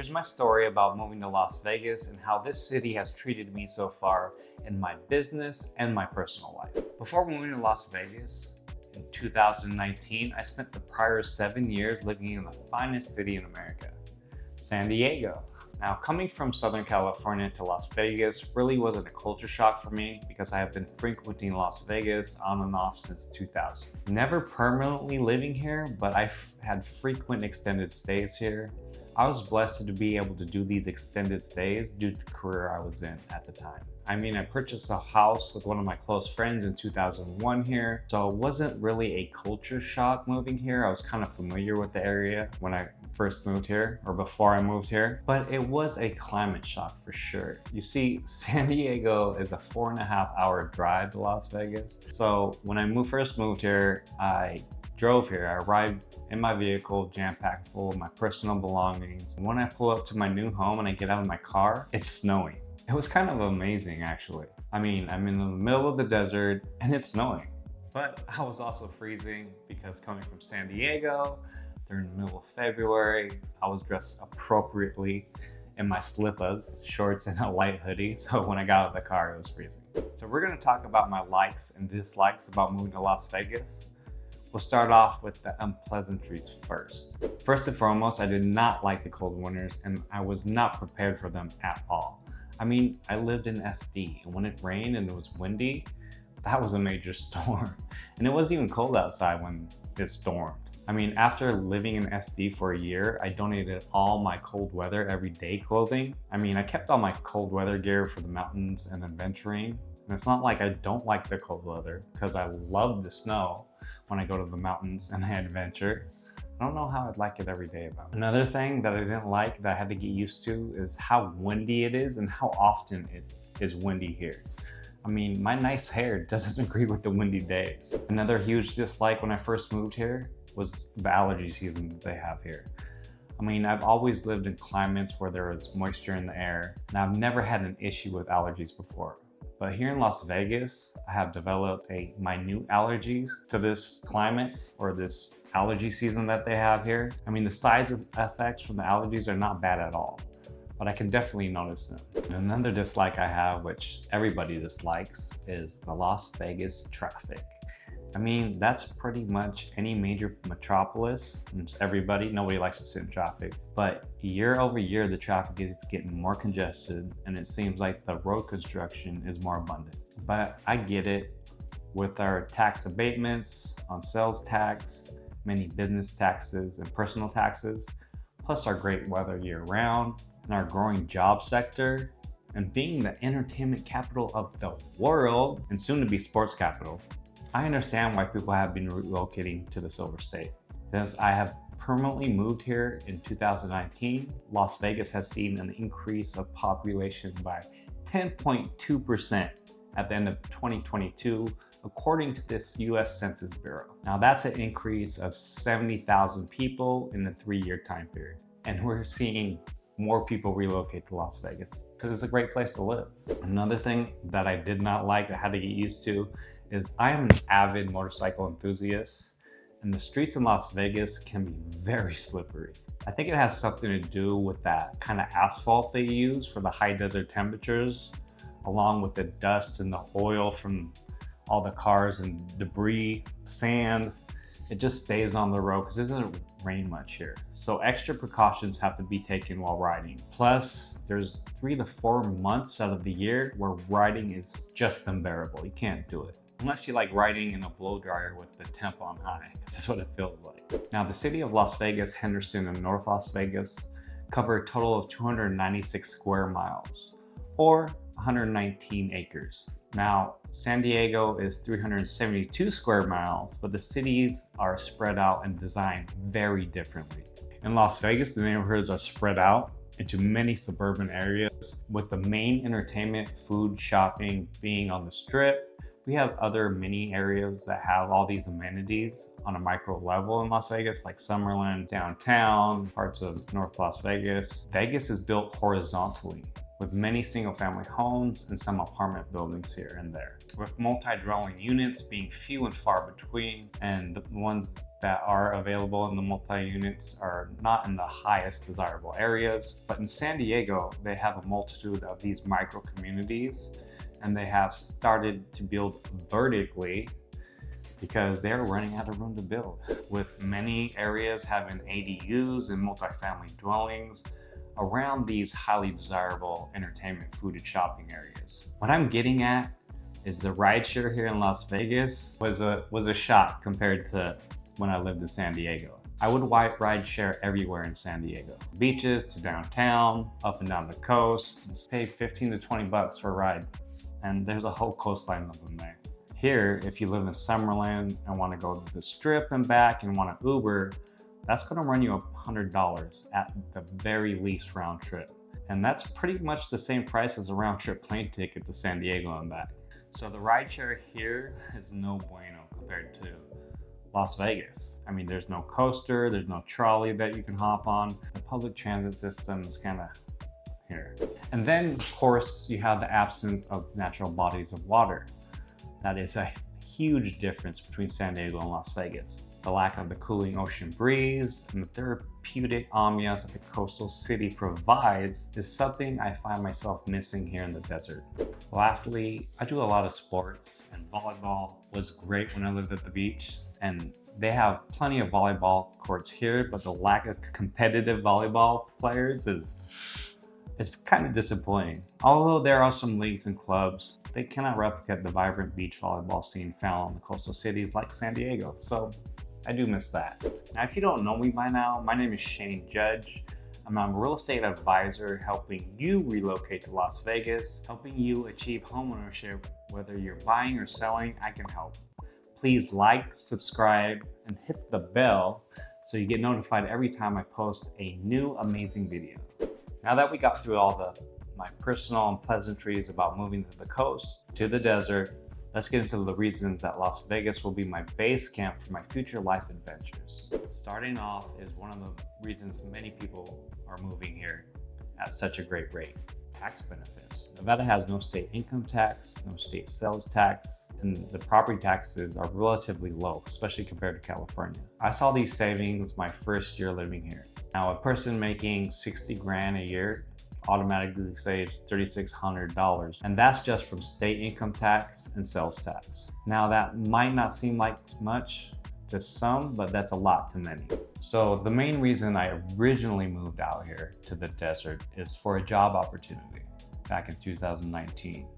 Here's my story about moving to Las Vegas and how this city has treated me so far in my business and my personal life. Before moving to Las Vegas in 2019, I spent the prior 7 years living in the finest city in America, San Diego. Now, coming from Southern California to Las Vegas really wasn't a culture shock for me because I have been frequenting Las Vegas on and off since 2000. Never permanently living here, but I've had frequent extended stays here. I was blessed to be able to do these extended stays due to the career I was in at the time. I mean, I purchased a house with one of my close friends in 2001 here, so it wasn't really a culture shock moving here. I was kind of familiar with the area when I first moved here, or before I moved here, but it was a climate shock for sure. You see, San Diego is a 4.5-hour drive to Las Vegas. So when I first moved here, I drove here. I arrived in my vehicle, jam-packed full of my personal belongings. And when I pull up to my new home and I get out of my car, it's snowing. It was kind of amazing, actually. I mean, I'm in the middle of the desert and it's snowing, but I was also freezing because coming from San Diego, during the middle of February, I was dressed appropriately in my slippers, shorts, and a light hoodie. So when I got out of the car, it was freezing. So we're gonna talk about my likes and dislikes about moving to Las Vegas. We'll start off with the unpleasantries first. First and foremost, I did not like the cold winters and I was not prepared for them at all. I mean, I lived in SD and when it rained and it was windy, that was a major storm. And it wasn't even cold outside when it stormed. I mean, after living in SD for a year, I donated all my cold weather everyday clothing. I mean, I kept all my cold weather gear for the mountains and adventuring. And it's not like I don't like the cold weather because I love the snow when I go to the mountains and I adventure. I don't know how I'd like it every day though. Another thing that I didn't like that I had to get used to is how windy it is and how often it is windy here. I mean, my nice hair doesn't agree with the windy days. Another huge dislike when I first moved here was the allergy season that they have here. I mean, I've always lived in climates where there is moisture in the air, and I've never had an issue with allergies before. But here in Las Vegas, I have developed minute allergies to this climate or this allergy season that they have here. I mean, the side effects from the allergies are not bad at all, but I can definitely notice them. And another dislike I have, which everybody dislikes, is the Las Vegas traffic. I mean, that's pretty much any major metropolis. Nobody likes to sit in traffic. But year over year, the traffic is getting more congested and it seems like the road construction is more abundant. But I get it. With our tax abatements on sales tax, many business taxes and personal taxes, plus our great weather year round and our growing job sector, and being the entertainment capital of the world and soon to be sports capital, I understand why people have been relocating to the Silver State. Since I have permanently moved here in 2019, Las Vegas has seen an increase of population by 10.2% at the end of 2022, according to this US Census Bureau. Now that's an increase of 70,000 people in a 3-year time period. And we're seeing more people relocate to Las Vegas because it's a great place to live. Another thing that I did not like, I had to get used to, is I am an avid motorcycle enthusiast and the streets in Las Vegas can be very slippery. I think it has something to do with that kind of asphalt they use for the high desert temperatures, along with the dust and the oil from all the cars and debris, sand. It just stays on the road because it doesn't rain much here. So extra precautions have to be taken while riding. Plus, there's 3 to 4 months out of the year where riding is just unbearable. You can't do it. Unless you like riding in a blow dryer with the temp on high, because that's what it feels like. Now, the city of Las Vegas, Henderson, and North Las Vegas cover a total of 296 square miles, or 119 acres. Now, San Diego is 372 square miles, but the cities are spread out and designed very differently. In Las Vegas, the neighborhoods are spread out into many suburban areas, with the main entertainment, food, shopping being on the Strip. We have other mini areas that have all these amenities on a micro level in Las Vegas, like Summerlin, downtown, parts of North Las Vegas. Vegas is built horizontally. with many single-family homes and some apartment buildings here and there, with multi-dwelling units being few and far between, and the ones that are available in the multi-units are not in the highest desirable areas. But in San Diego, they have a multitude of these micro communities, and they have started to build vertically because they're running out of room to build, with many areas having ADUs and multifamily dwellings around these highly desirable entertainment, food, and shopping areas. What I'm getting at is the rideshare here in Las Vegas was a shock compared to when I lived in San Diego. I would ride share everywhere in San Diego. Beaches to downtown, up and down the coast. Just pay 15 to 20 bucks for a ride. And there's a whole coastline of them there. Here, if you live in Summerlin and want to go to the Strip and back and want to Uber, that's going to run you $100 at the very least round trip. And that's pretty much the same price as a round trip plane ticket to San Diego and back. So the rideshare here is no bueno compared to Las Vegas. I mean, there's no coaster, there's no trolley that you can hop on. The public transit system is kind of here. And then, of course, you have the absence of natural bodies of water. That is a huge difference between San Diego and Las Vegas. The lack of the cooling ocean breeze and the therapeutic ambiance that the coastal city provides is something I find myself missing here in the desert. Lastly, I do a lot of sports, and volleyball was great when I lived at the beach, and they have plenty of volleyball courts here, but the lack of competitive volleyball players it's kind of disappointing. Although there are some leagues and clubs, they cannot replicate the vibrant beach volleyball scene found in the coastal cities like San Diego. So I do miss that. Now, if you don't know me by now, my name is Shane Judge. I'm a real estate advisor helping you relocate to Las Vegas, helping you achieve homeownership. Whether you're buying or selling, I can help. Please like, subscribe, and hit the bell so you get notified every time I post a new amazing video. Now that we got through all my personal and pleasantries about moving to the coast, to the desert, let's get into the reasons that Las Vegas will be my base camp for my future life adventures. Starting off is one of the reasons many people are moving here at such a great rate: tax benefits. Nevada has no state income tax, no state sales tax, and the property taxes are relatively low, especially compared to California. I saw these savings my first year living here. Now, a person making 60 grand a year automatically saves $3,600, and that's just from state income tax and sales tax. Now, that might not seem like much to some, but that's a lot to many. So the main reason I originally moved out here to the desert is for a job opportunity back in 2019.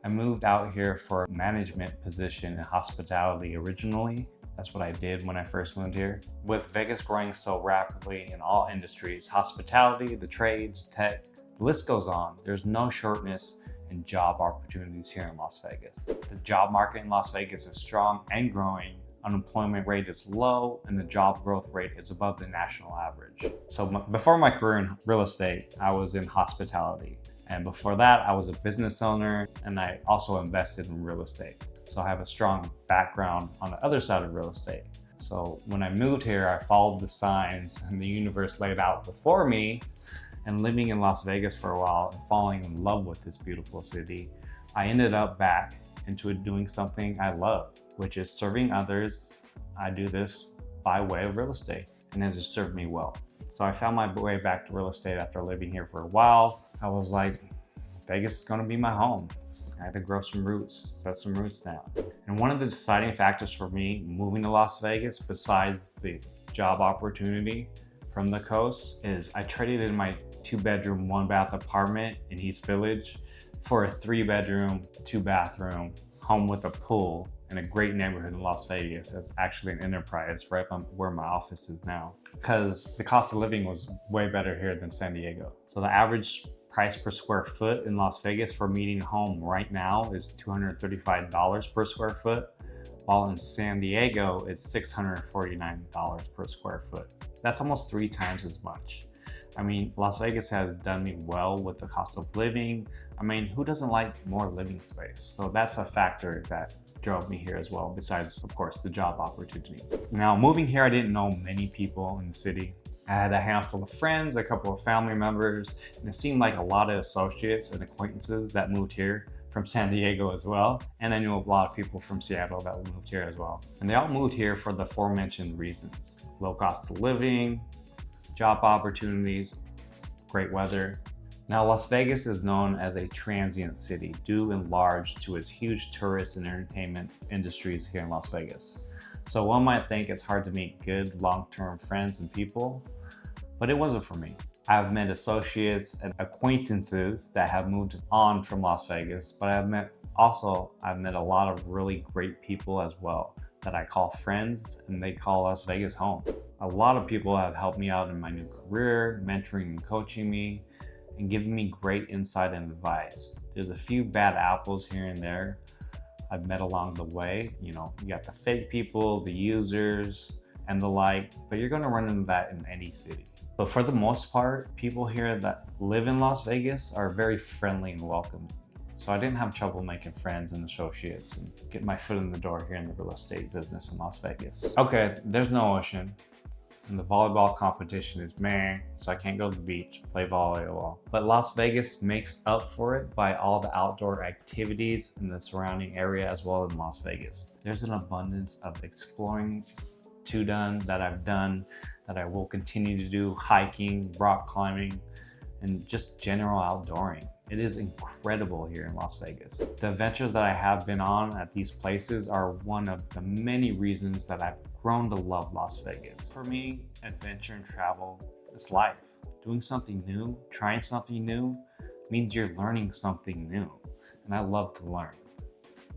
I moved out here for a management position in hospitality originally. That's what I did when I first moved here. With Vegas growing so rapidly in all industries, hospitality, the trades, tech, the list goes on. There's no shortness in job opportunities here in Las Vegas. The job market in Las Vegas is strong and growing. Unemployment rate is low, and the job growth rate is above the national average. So before my career in real estate, I was in hospitality. And before that, I was a business owner, and I also invested in real estate. So I have a strong background on the other side of real estate. So when I moved here, I followed the signs and the universe laid out before me, and living in Las Vegas for a while and falling in love with this beautiful city, I ended up back into doing something I love, which is serving others. I do this by way of real estate, and it has served me well. So I found my way back to real estate after living here for a while. I was like, Vegas is gonna be my home. I had to grow some roots, set some roots down. And one of the deciding factors for me moving to Las Vegas, besides the job opportunity from the coast, is I traded in my 2-bedroom, 1-bath apartment in East Village for a 3-bedroom, 2-bathroom home with a pool in a great neighborhood in Las Vegas. It's actually an Enterprise right where my office is now, because the cost of living was way better here than San Diego. So the average price per square foot in Las Vegas for a median home right now is $235 per square foot, while in San Diego it's $649 per square foot. That's almost 3 times as much. I mean, Las Vegas has done me well with the cost of living. I mean, who doesn't like more living space? So that's a factor that drove me here as well, besides, of course, the job opportunity. Now, moving here, I didn't know many people in the city. I I had a handful of friends, a couple of family members, and it seemed like a lot of associates and acquaintances that moved here from San Diego as well. And I knew a lot of people from Seattle that moved here as well. And they all moved here for the aforementioned reasons: low cost of living, job opportunities, great weather. Now, Las Vegas is known as a transient city due in large to its huge tourist and entertainment industries here in Las Vegas. So one might think it's hard to meet good long-term friends and people, but it wasn't for me. I've met associates and acquaintances that have moved on from Las Vegas, but I've met a lot of really great people as well that I call friends, and they call Las Vegas home. A lot of people have helped me out in my new career, mentoring and coaching me, and giving me great insight and advice. There's a few bad apples here and there I've met along the way. You know, you got the fake people, the users, and the like, but you're gonna run into that in any city. But for the most part, people here that live in Las Vegas are very friendly and welcoming. So I didn't have trouble making friends and associates and get my foot in the door here in the real estate business in Las Vegas. Okay, there's no ocean, and the volleyball competition is meh, so I can't go to the beach, play volleyball. But Las Vegas makes up for it by all the outdoor activities in the surrounding area as well in Las Vegas. There's an abundance of exploring that I've done, that I will continue to do: hiking, rock climbing, and just general outdooring. It is incredible here in Las Vegas. The adventures that I have been on at these places are one of the many reasons that I've grown to love Las Vegas. For me, adventure and travel is life. Doing something new, trying something new, means you're learning something new. And I love to learn.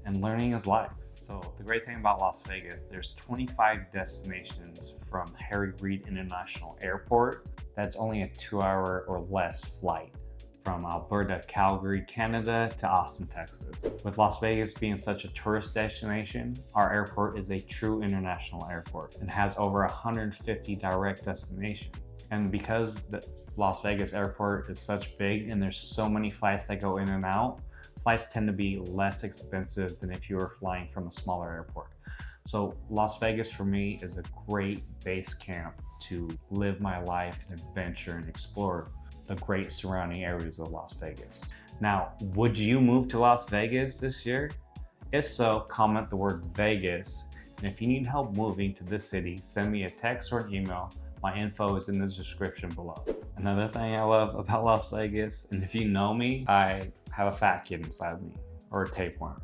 And learning is life. So the great thing about Las Vegas, there's 25 destinations from Harry Reid International Airport. That's only a 2-hour or less flight from Alberta, Calgary, Canada to Austin, Texas. With Las Vegas being such a tourist destination, our airport is a true international airport and has over 150 direct destinations. And because the Las Vegas airport is such big and there's so many flights that go in and out, flights tend to be less expensive than if you were flying from a smaller airport. So Las Vegas for me is a great base camp to live my life and adventure and explore the great surrounding areas of Las Vegas. Now, would you move to Las Vegas this year? If so, comment the word Vegas. And if you need help moving to this city, send me a text or an email. My info is in the description below. Another thing I love about Las Vegas, and if you know me, I have a fat kid inside me, or a tapeworm.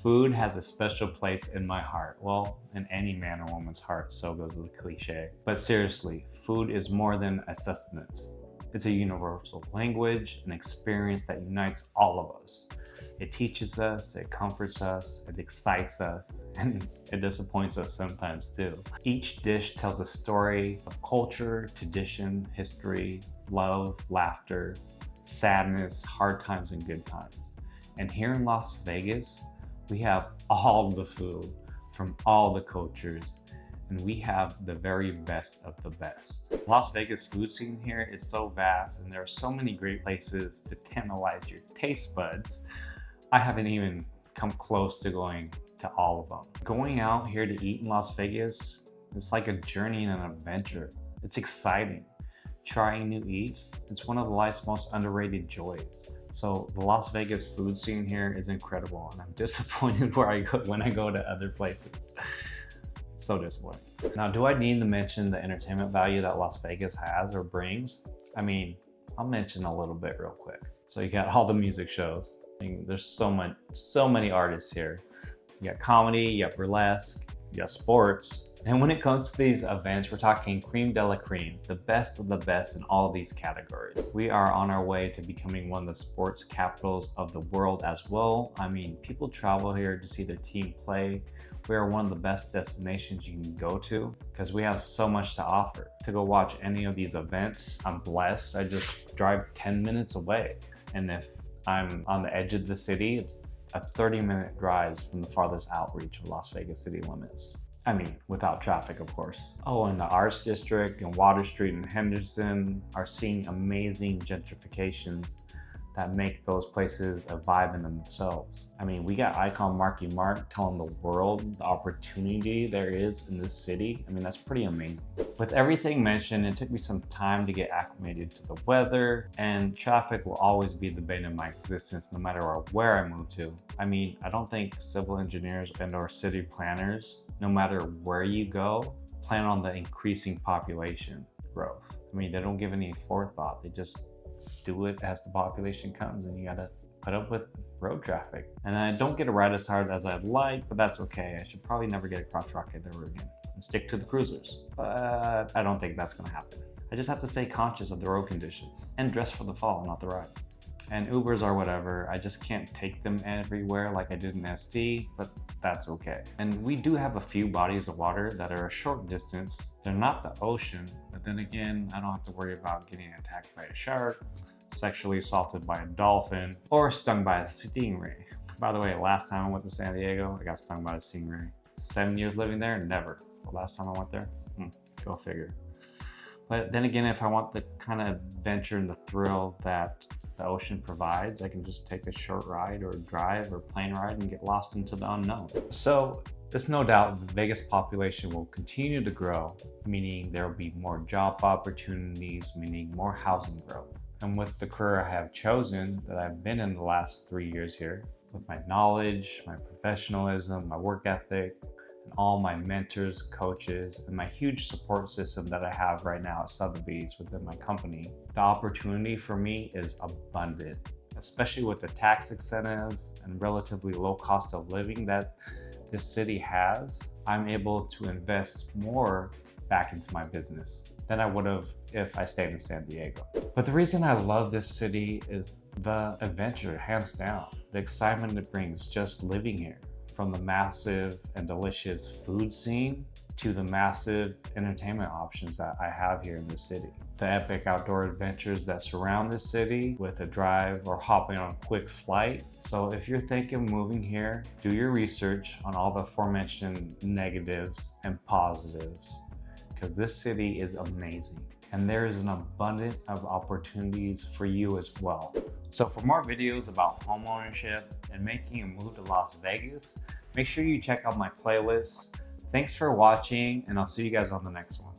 Food has a special place in my heart. Well, in any man or woman's heart, so goes the cliche. But seriously, food is more than a sustenance. It's a universal language, an experience that unites all of us. It teaches us, it comforts us, it excites us, and it disappoints us sometimes too. Each dish tells a story of culture, tradition, history, love, laughter, sadness, hard times, and good times. And here in Las Vegas, we have all the food from all the cultures, and we have the very best of the best. Las Vegas food scene here is so vast, and there are so many great places to tantalize your taste buds. I haven't even come close to going to all of them. Going out here to eat in Las Vegas, it's like a journey and an adventure. It's exciting. Trying new eats, it's one of life's most underrated joys. So the Las Vegas food scene here is incredible, and I'm disappointed when I go to other places. So disappointed. Now, do I need to mention the entertainment value that Las Vegas has or brings? I mean, I'll mention a little bit real quick. So you got all the music shows. I mean, there's so many artists here. You got comedy, you got burlesque, you got sports. And when it comes to these events, we're talking cream de la cream, the best of the best in all of these categories. We are on our way to becoming one of the sports capitals of the world as well. I mean, people travel here to see their team play. We are one of the best destinations you can go to because we have so much to offer. To go watch any of these events, I'm blessed. I just drive 10 minutes away. And if I'm on the edge of the city, it's a 30-minute drive from the farthest outreach of Las Vegas city limits. I mean, without traffic, of course. Oh, and the Arts District and Water Street and Henderson are seeing amazing gentrifications that make those places a vibe in themselves. I mean, we got icon Marky Mark telling the world the opportunity there is in this city. I mean, that's pretty amazing. With everything mentioned, it took me some time to get acclimated to the weather, and traffic will always be the bane of my existence no matter where I move to. I mean, I don't think civil engineers and/or city planners, no matter where you go, plan on the increasing population growth. I mean, they don't give any forethought. They just do it as the population comes, and you gotta put up with road traffic. And I don't get a ride as hard as I'd like, but that's okay. I should probably never get a crotch rocket ever again and stick to the cruisers. But I don't think that's gonna happen. I just have to stay conscious of the road conditions and dress for the fall, not the ride. And Ubers are whatever. I just can't take them everywhere like I did in SD, but that's okay. And we do have a few bodies of water that are a short distance. They're not the ocean, but then again, I don't have to worry about getting attacked by a shark, sexually assaulted by a dolphin, or stung by a stingray. By the way, last time I went to San Diego, I got stung by a stingray. 7 years living there, never. The last time I went there, go figure. But then again, if I want the kind of adventure and the thrill that the ocean provides, I can just take a short ride or drive or plane ride and get lost into the unknown. So there's no doubt the Vegas population will continue to grow, meaning there will be more job opportunities, meaning more housing growth. And with the career I have chosen, that I've been in the last 3 years here, with my knowledge, my professionalism, my work ethic, and all my mentors, coaches, and my huge support system that I have right now at Sotheby's within my company, the opportunity for me is abundant, especially with the tax incentives and relatively low cost of living that this city has. I'm able to invest more back into my business than I would have if I stayed in San Diego. But the reason I love this city is the adventure, hands down. The excitement it brings just living here. From the massive and delicious food scene to the massive entertainment options that I have here in the city. The epic outdoor adventures that surround the city with a drive or hopping on a quick flight. So if you're thinking of moving here, do your research on all the aforementioned negatives and positives, because this city is amazing. And there is an abundance of opportunities for you as well. So for more videos about homeownership and making a move to Las Vegas, make sure you check out my playlist. Thanks for watching, and I'll see you guys on the next one.